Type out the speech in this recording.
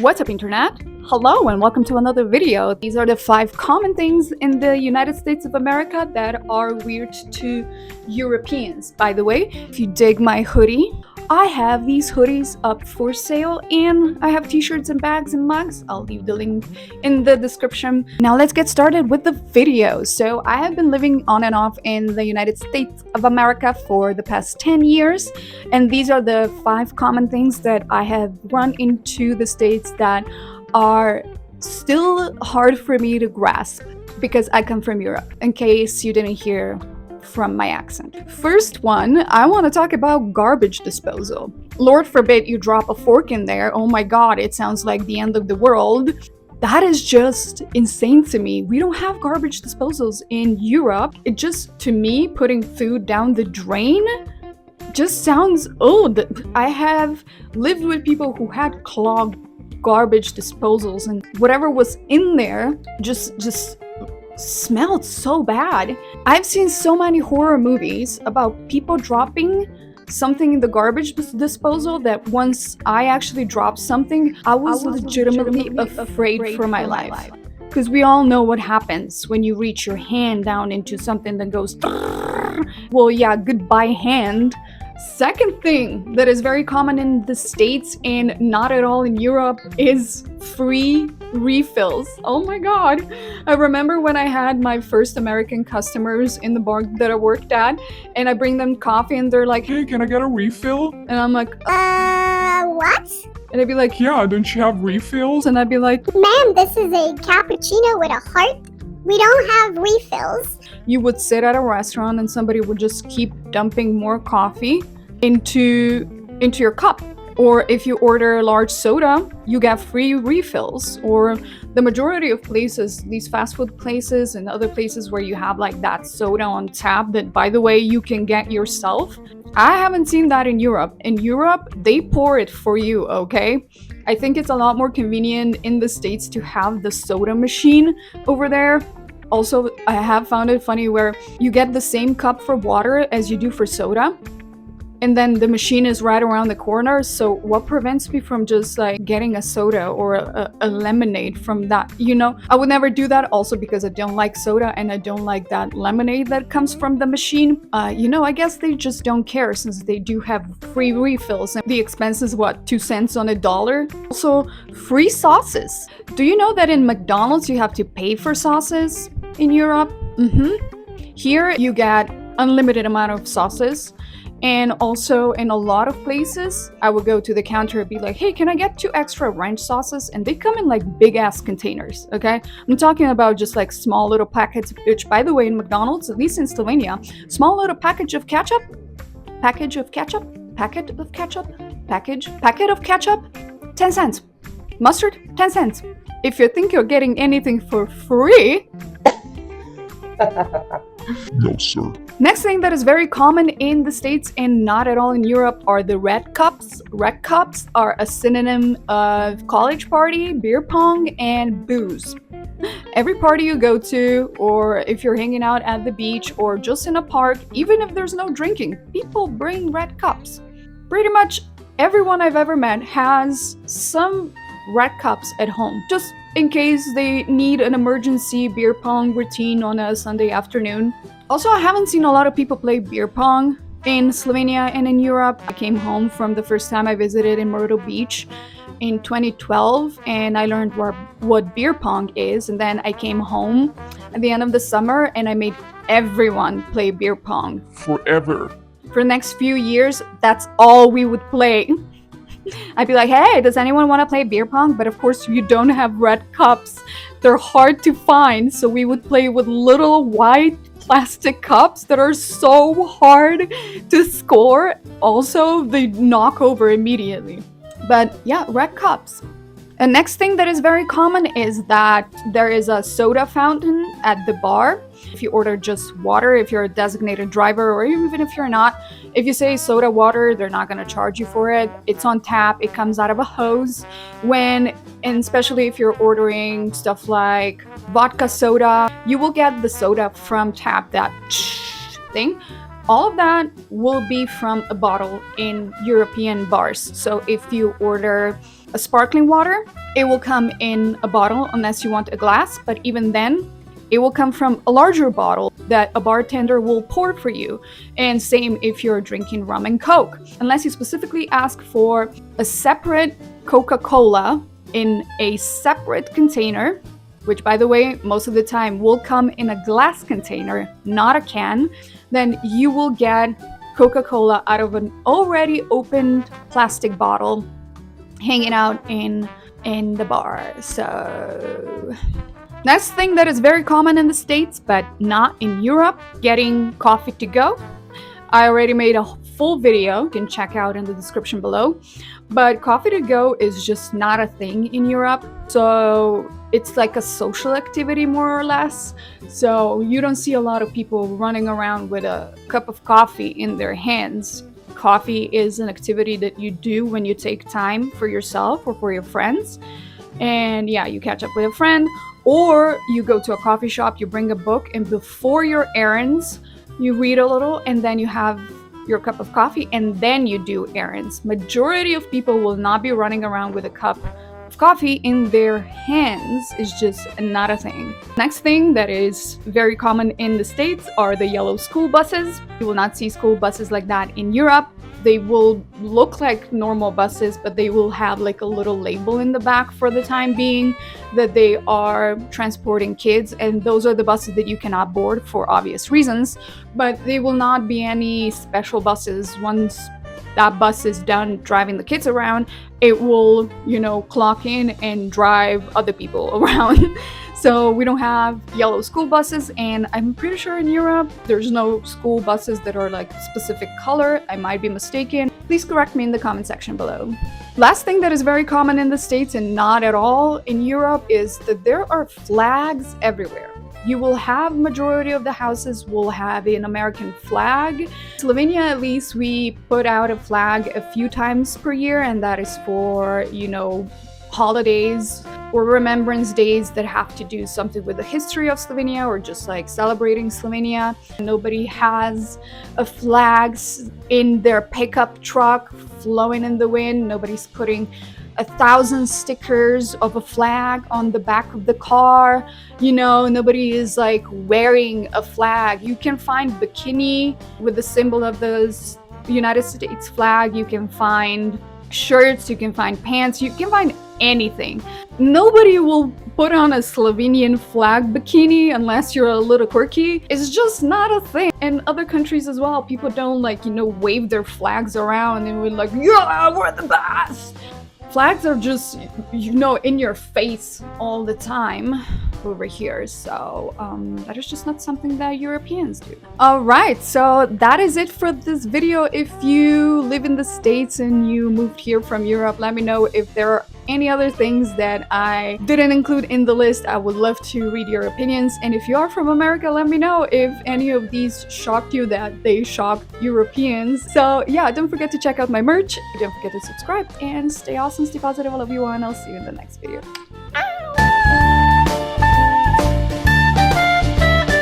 What's up, internet? Hello and welcome to another video. These are the 5 common things in the United States of America that are weird to Europeans. By the way, if you dig my hoodie, I have these hoodies up for sale and I have t-shirts and bags and mugs. I'll leave the link in the description. Now let's get started with the video. So I have been living on and off in the United States of America for the past 10 years. And these are the 5 common things that I have run into the States that are still hard for me to grasp because I come from Europe, in case you didn't hear from my accent. First one, I want to talk about garbage disposal. Lord forbid you drop a fork in there. Oh my god, it sounds like the end of the world. That is just insane to me. We don't have garbage disposals in Europe. It just, to me, putting food down the drain just sounds old. I have lived with people who had clogged garbage disposals and whatever was in there just smelled so bad. I've seen so many horror movies about people dropping something in the garbage disposal that once I actually dropped something, I was legitimately afraid for my life. Because we all know what happens when you reach your hand down into something that goes well, yeah, goodbye hand. Second thing that is very common in the States and not at all in Europe is free refills. Oh my god. I remember when I had my first American customers in the bar that I worked at, and I bring them coffee and they're like, "Hey, can I get a refill?" And I'm like, what? And I'd be like, "Yeah, don't you have refills?" And I'd be like, "Ma'am, this is a cappuccino with a heart. We don't have refills." You would sit at a restaurant and somebody would just keep dumping more coffee into your cup. Or if you order a large soda, you get free refills. Or the majority of places, these fast food places and other places where you have like that soda on tap that, by the way, you can get yourself. I haven't seen that in Europe. In Europe, they pour it for you, okay? I think it's a lot more convenient in the States to have the soda machine over there. Also, I have found it funny where you get the same cup for water as you do for soda. And then the machine is right around the corner. So what prevents me from just like getting a soda or a lemonade from that? You know, I would never do that also because I don't like soda and I don't like that lemonade that comes from the machine. You know, I guess they just don't care since they do have free refills and the expense is what, 2 cents on a dollar? Also, free sauces. Do you know that in McDonald's you have to pay for sauces in Europe? Here you get unlimited amount of sauces. And also in a lot of places, I would go to the counter and be like, "Hey, can I get 2 extra ranch sauces?" And they come in like big ass containers, okay? I'm talking about just like small little packets, which by the way, in McDonald's, at least in Slovenia, small little packet of ketchup, 10 cents. Mustard, 10 cents. If you think you're getting anything for free, No, sir. Next thing that is very common in the States and not at all in Europe are the red cups. Red cups are a synonym of college party, beer pong, and booze. Every party you go to, or if you're hanging out at the beach or just in a park, even if there's no drinking, people bring red cups. Pretty much everyone I've ever met has some red cups at home, just in case they need an emergency beer pong routine on a Sunday afternoon. Also, I haven't seen a lot of people play beer pong in Slovenia and in Europe. I came home from the first time I visited in Myrtle Beach in 2012 and I learned what beer pong is, and then I came home at the end of the summer and I made everyone play beer pong. Forever. For the next few years, that's all we would play. I'd be like, "Hey, does anyone want to play beer pong?" But of course, you don't have red cups. They're hard to find. So we would play with little white plastic cups that are so hard to score. Also, they knock over immediately. But yeah, red cups. And next thing that is very common is that there is a soda fountain at the bar. If you order just water, if you're a designated driver, or even if you're not, if you say soda water, they're not going to charge you for it. It's on tap. It comes out of a hose. And especially if you're ordering stuff like vodka soda, you will get the soda from tap, that thing. All of that will be from a bottle in European bars. So if you order a sparkling water, it will come in a bottle unless you want a glass, but even then, it will come from a larger bottle that a bartender will pour for you. And same if you're drinking rum and Coke. Unless you specifically ask for a separate Coca-Cola in a separate container, which by the way, most of the time will come in a glass container, not a can, then you will get Coca-Cola out of an already opened plastic bottle hanging out in the bar. So next thing that is very common in the States, but not in Europe, getting coffee to go. I already made a full video, you can check out in the description below, but coffee to go is just not a thing in Europe. So it's like a social activity more or less. So you don't see a lot of people running around with a cup of coffee in their hands. Coffee is an activity that you do when you take time for yourself or for your friends. And yeah, you catch up with a friend, or you go to a coffee shop, you bring a book, and before your errands, you read a little, and then you have your cup of coffee, and then you do errands. Majority of people will not be running around with a cup of coffee in their hands. Is just not a thing. Next thing that is very common in the States are the yellow school buses. You will not see school buses like that in Europe. They will look like normal buses, but they will have like a little label in the back for the time being that they are transporting kids, and those are the buses that you cannot board for obvious reasons, but they will not be any special buses. Once that bus is done driving the kids around, it will, clock in and drive other people around. So we don't have yellow school buses, and I'm pretty sure in Europe there's no school buses that are like specific color. I might be mistaken. Please correct me in the comment section below. Last thing that is very common in the States and not at all in Europe is that there are flags everywhere. You will have majority of the houses will have an American flag. Slovenia, at least, we put out a flag a few times per year, and that is for, holidays or remembrance days that have to do something with the history of Slovenia or just like celebrating Slovenia. Nobody has a flag in their pickup truck flowing in the wind. Nobody's putting 1,000 stickers of a flag on the back of the car. Nobody is like wearing a flag. You can find bikini with the symbol of the United States flag. You can find shirts, you can find pants, you can find anything. Nobody will put on a Slovenian flag bikini unless you're a little quirky. It's just not a thing. In other countries as well, people don't wave their flags around and we're like, yeah, we're the best. Flags are just, in your face all the time over here. So that is just not something that Europeans do. All right, so that is it for this video. If you live in the States and you moved here from Europe, let me know if there are any other things that I didn't include in the list. I would love to read your opinions. And if you are from America, let me know if any of these shocked you that they shocked Europeans. So yeah, don't forget to check out my merch. Don't forget to subscribe and stay awesome, stay positive. I love you all, and I'll see you in the next video.